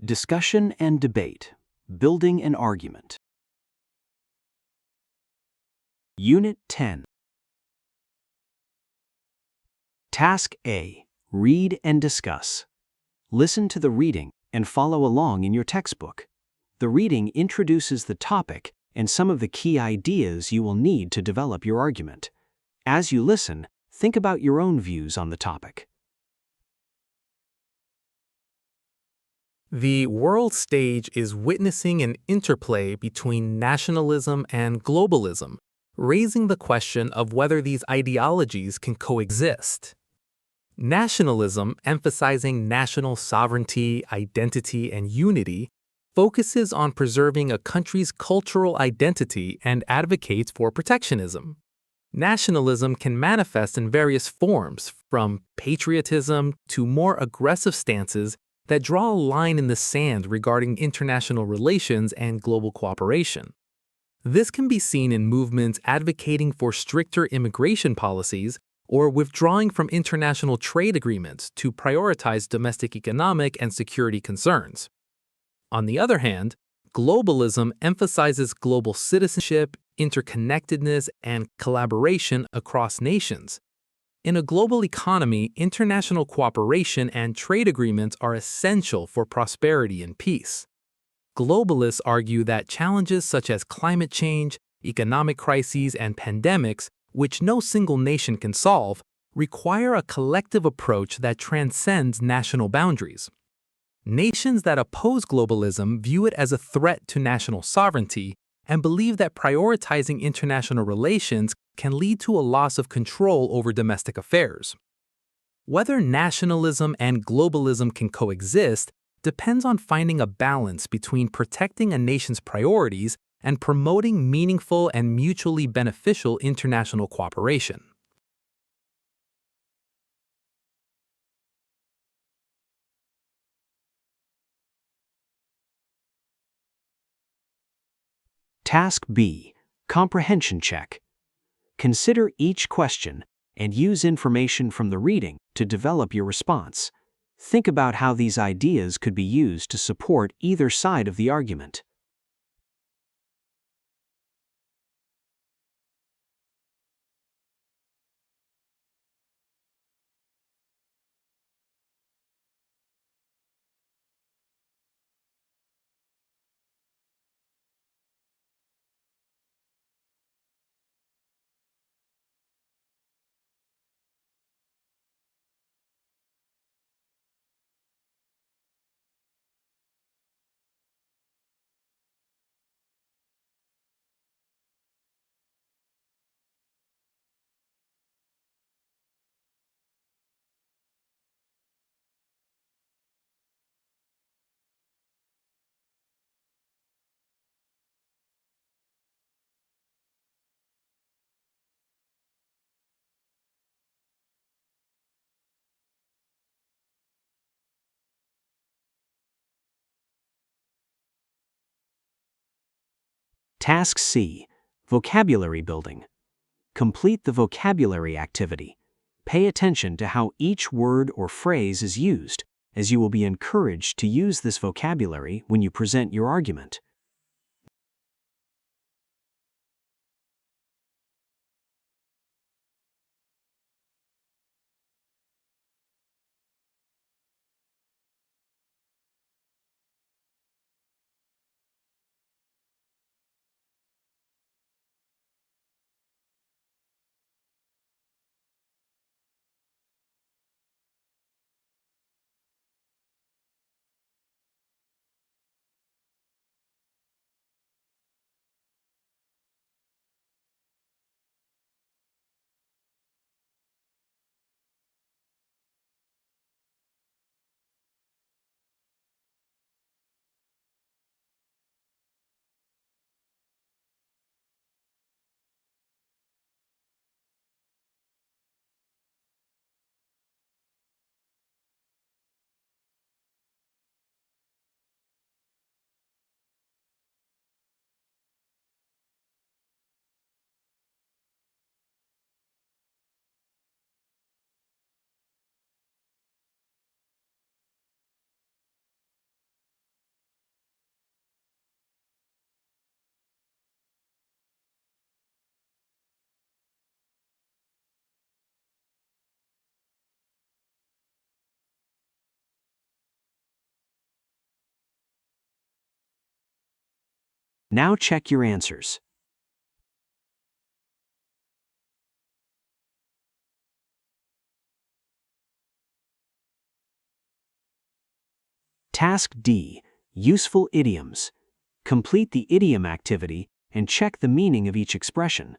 Discussion and debate. Building an argument. Unit 10. Task A. Read and discuss. Listen to the reading and follow along in your textbook. The reading introduces the topic and some of the key ideas you will need to develop your argument. As you listen, think about your own views on the topic. The world stage is witnessing an interplay between nationalism and globalism, raising the question of whether these ideologies can coexist. Nationalism, emphasizing national sovereignty, identity, and unity, focuses on preserving a country's cultural identity and advocates for protectionism. Nationalism can manifest in various forms, from patriotism to more aggressive stances that draw a line in the sand regarding international relations and global cooperation. This can be seen in movements advocating for stricter immigration policies or withdrawing from international trade agreements to prioritize domestic economic and security concerns. On the other hand, globalism emphasizes global citizenship, interconnectedness, and collaboration across nations. In a global economy, international cooperation and trade agreements are essential for prosperity and peace. Globalists argue that challenges such as climate change, economic crises, and pandemics, which no single nation can solve, require a collective approach that transcends national boundaries. Nations that oppose globalism view it as a threat to national sovereignty and believe that prioritizing international relations can lead to a loss of control over domestic affairs. Whether nationalism and globalism can coexist depends on finding a balance between protecting a nation's priorities and promoting meaningful and mutually beneficial international cooperation. Task B. Comprehension check. Consider each question and use information from the reading to develop your response. Think about how these ideas could be used to support either side of the argument. Task C. Vocabulary building. Complete the vocabulary activity. Pay attention to how each word or phrase is used, as you will be encouraged to use this vocabulary when you present your argument. Now check your answers. Task D. Useful idioms. Complete the idiom activity and check the meaning of each expression.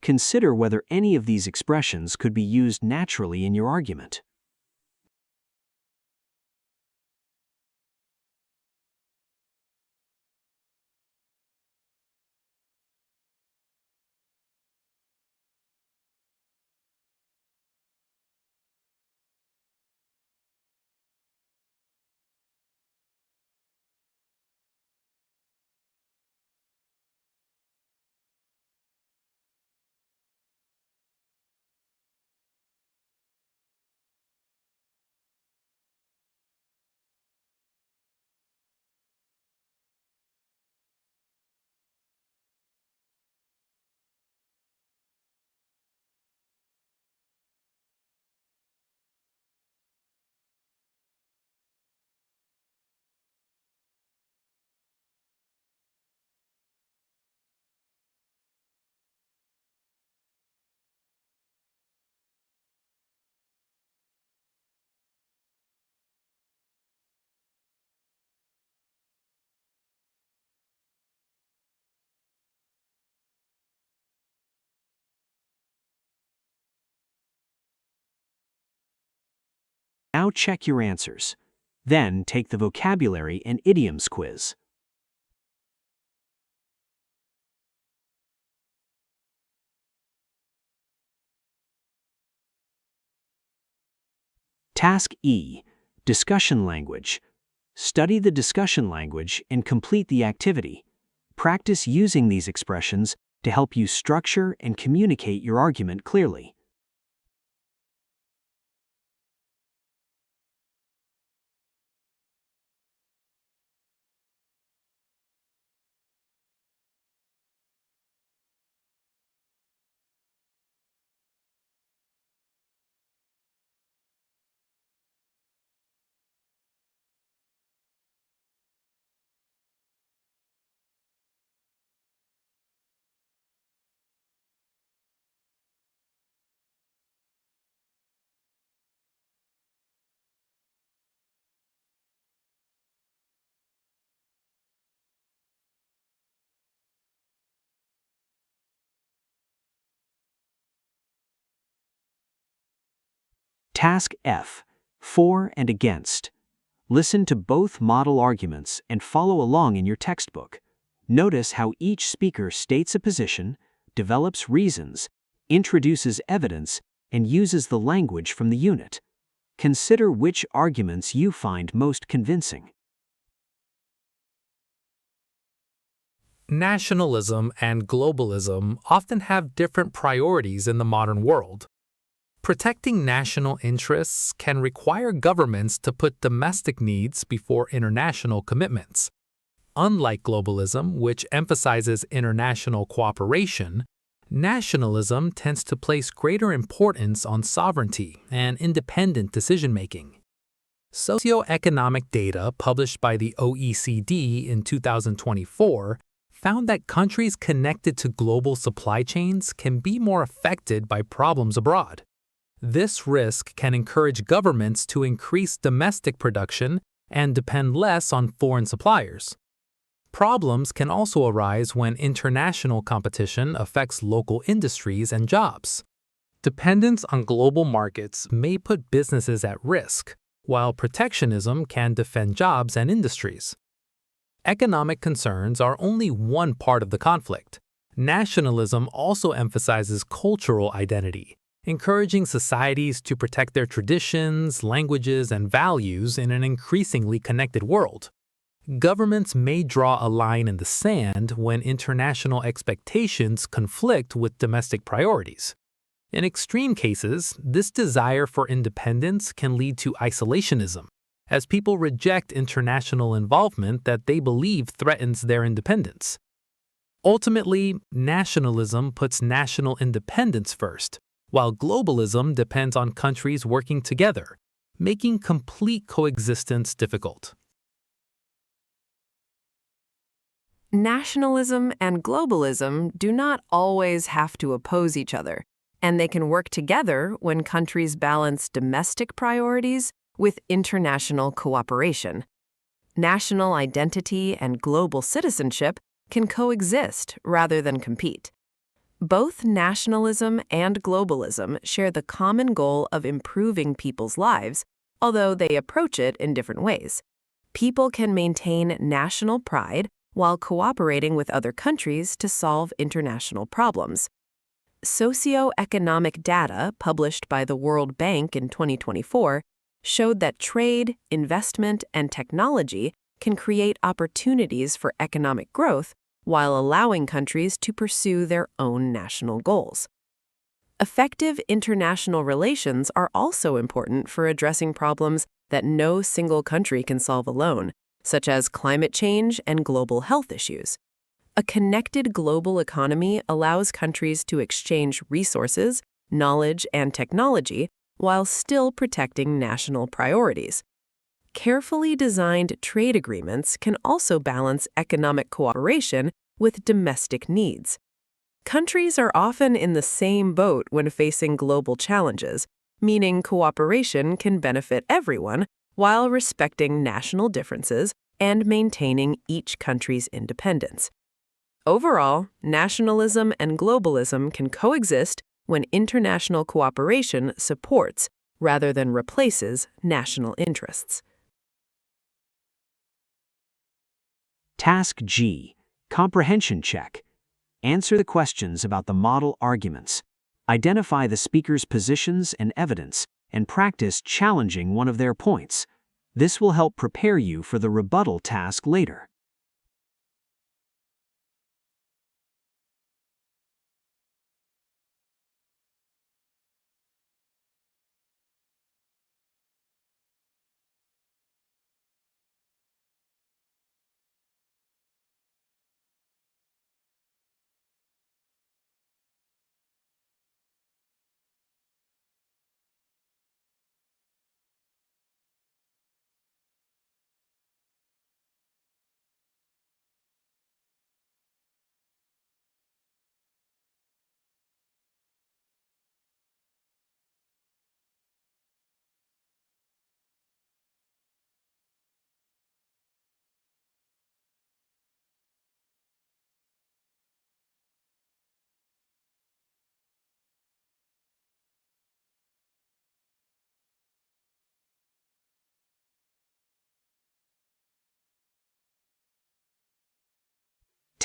Consider whether any of these expressions could be used naturally in your argument. Now check your answers. Then take the vocabulary and idioms quiz. Task E. Discussion language. Study the discussion language and complete the activity. Practice using these expressions to help you structure and communicate your argument clearly. Task F. For and against. Listen to both model arguments and follow along in your textbook. Notice how each speaker states a position, develops reasons, introduces evidence, and uses the language from the unit. Consider which arguments you find most convincing. Nationalism and globalism often have different priorities in the modern world. Protecting national interests can require governments to put domestic needs before international commitments. Unlike globalism, which emphasizes international cooperation, nationalism tends to place greater importance on sovereignty and independent decision-making. Socio-economic data published by the OECD in 2024 found that countries connected to global supply chains can be more affected by problems abroad. This risk can encourage governments to increase domestic production and depend less on foreign suppliers. Problems can also arise when international competition affects local industries and jobs. Dependence on global markets may put businesses at risk, while protectionism can defend jobs and industries. Economic concerns are only one part of the conflict. Nationalism also emphasizes cultural identity, encouraging societies to protect their traditions, languages, and values in an increasingly connected world. Governments may draw a line in the sand when international expectations conflict with domestic priorities. In extreme cases, this desire for independence can lead to isolationism, as people reject international involvement that they believe threatens their independence. Ultimately, nationalism puts national independence first, while globalism depends on countries working together, making complete coexistence difficult. Nationalism and globalism do not always have to oppose each other, and they can work together when countries balance domestic priorities with international cooperation. National identity and global citizenship can coexist rather than compete. Both nationalism and globalism share the common goal of improving people's lives, although they approach it in different ways. People can maintain national pride while cooperating with other countries to solve international problems. Socio-economic data published by the World Bank in 2024 showed that trade, investment, and technology can create opportunities for economic growth while allowing countries to pursue their own national goals. Effective international relations are also important for addressing problems that no single country can solve alone, such as climate change and global health issues. A connected global economy allows countries to exchange resources, knowledge, and technology while still protecting national priorities. Carefully designed trade agreements can also balance economic cooperation with domestic needs. Countries are often in the same boat when facing global challenges, meaning cooperation can benefit everyone while respecting national differences and maintaining each country's independence. Overall, nationalism and globalism can coexist when international cooperation supports rather than replaces national interests. Task G. Comprehension check. Answer the questions about the model arguments. Identify the speaker's positions and evidence, and practice challenging one of their points. This will help prepare you for the rebuttal task later.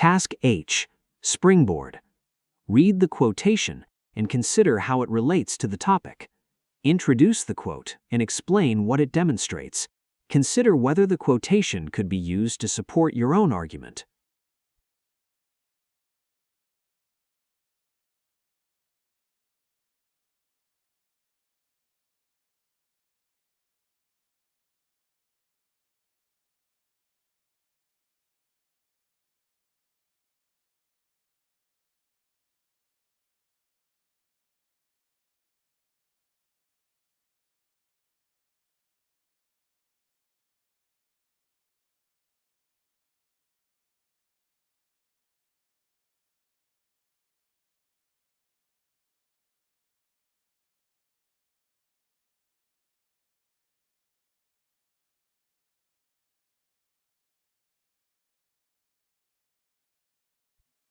Task H. Springboard. Read the quotation and consider how it relates to the topic. Introduce the quote and explain what it demonstrates. Consider whether the quotation could be used to support your own argument.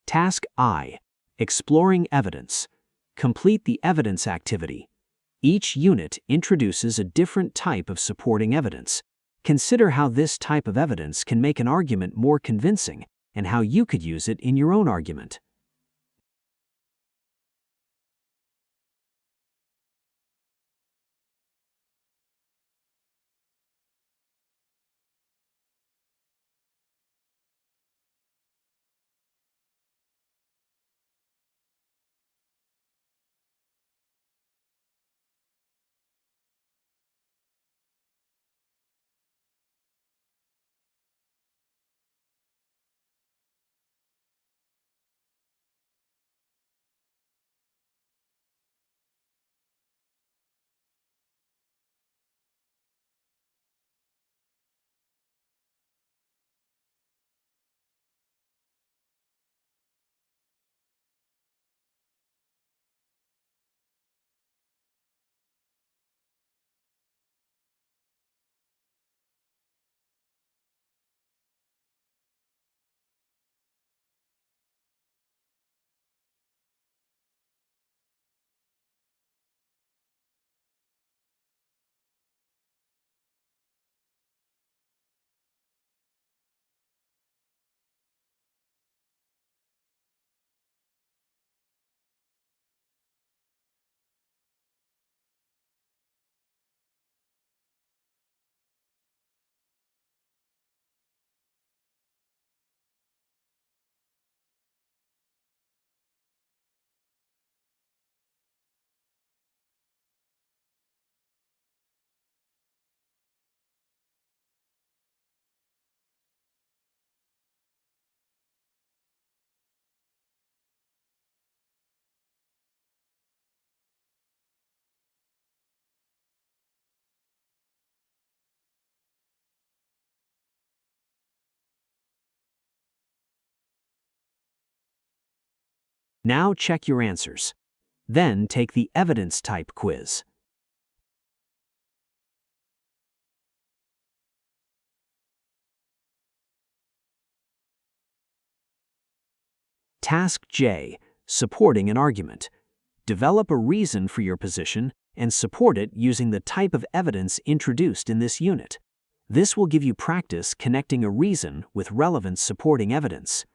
Task I. Exploring evidence. Complete the evidence activity. Each unit introduces a different type of supporting evidence. Consider how this type of evidence can make an argument more convincing and how you could use it in your own argument. Now check your answers. Then take the evidence type quiz. Task J, supporting an argument. Develop a reason for your position and support it using the type of evidence introduced in this unit. This will give you practice connecting a reason with relevant supporting evidence.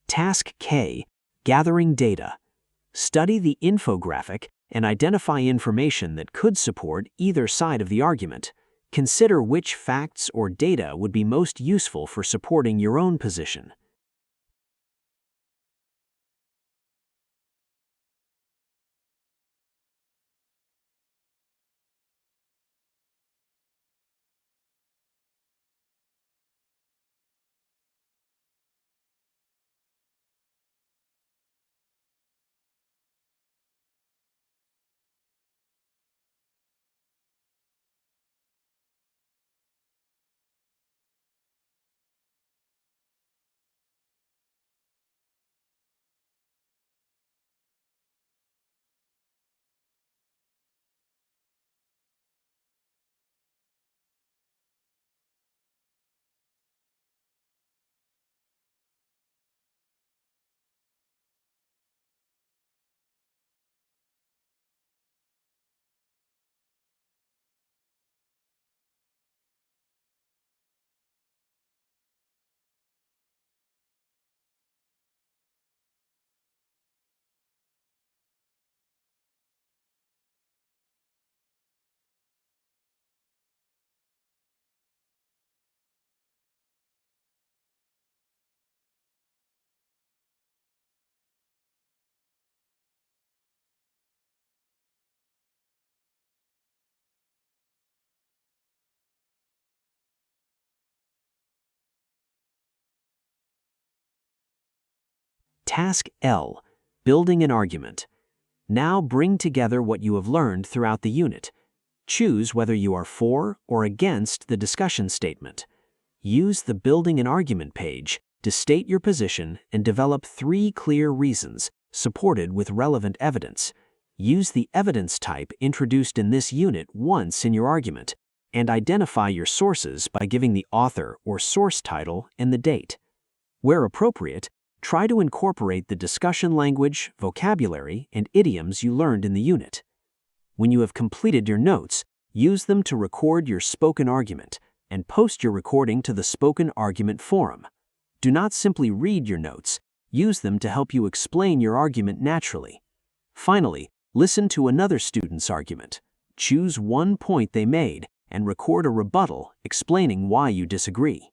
Task K, gathering data. Study the infographic and identify information that could support either side of the argument. Consider which facts or data would be most useful for supporting your own position. Task L, building an argument. Now bring together what you have learned throughout the unit. Choose whether you are for or against the discussion statement. Use the Building an Argument page to state your position and develop 3 clear reasons, supported with relevant evidence. Use the evidence type introduced in this unit once in your argument, and identify your sources by giving the author or source title and the date. Where appropriate, try to incorporate the discussion language, vocabulary, and idioms you learned in the unit. When you have completed your notes, use them to record your spoken argument and post your recording to the Spoken Argument Forum. Do not simply read your notes, use them to help you explain your argument naturally. Finally, listen to another student's argument. Choose one point they made and record a rebuttal explaining why you disagree.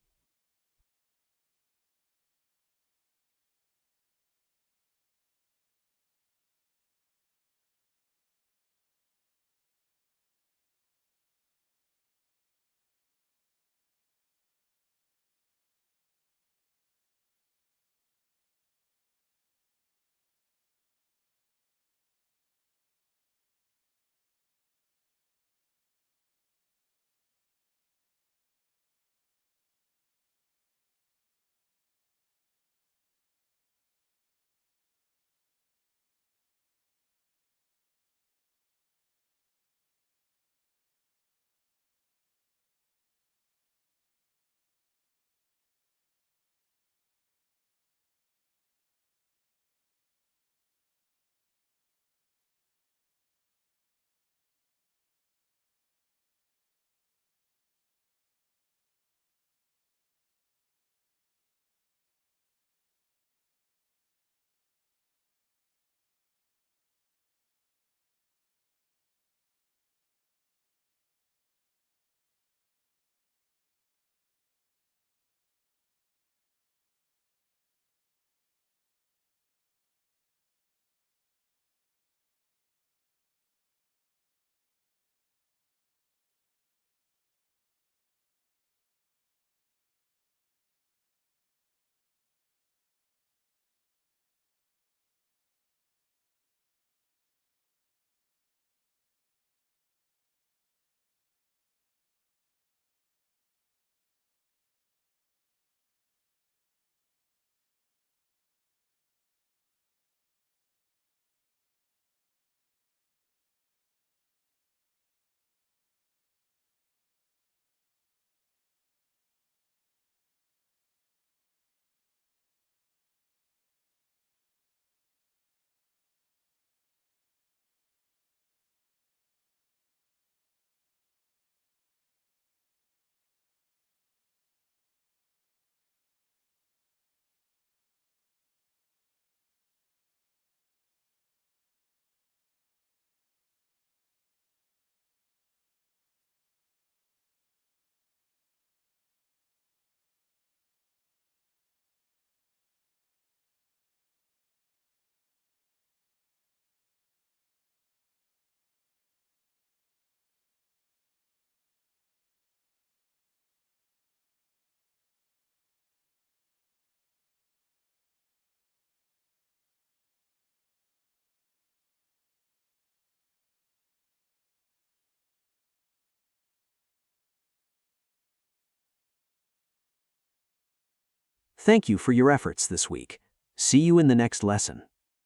Thank you for your efforts this week. See you in the next lesson.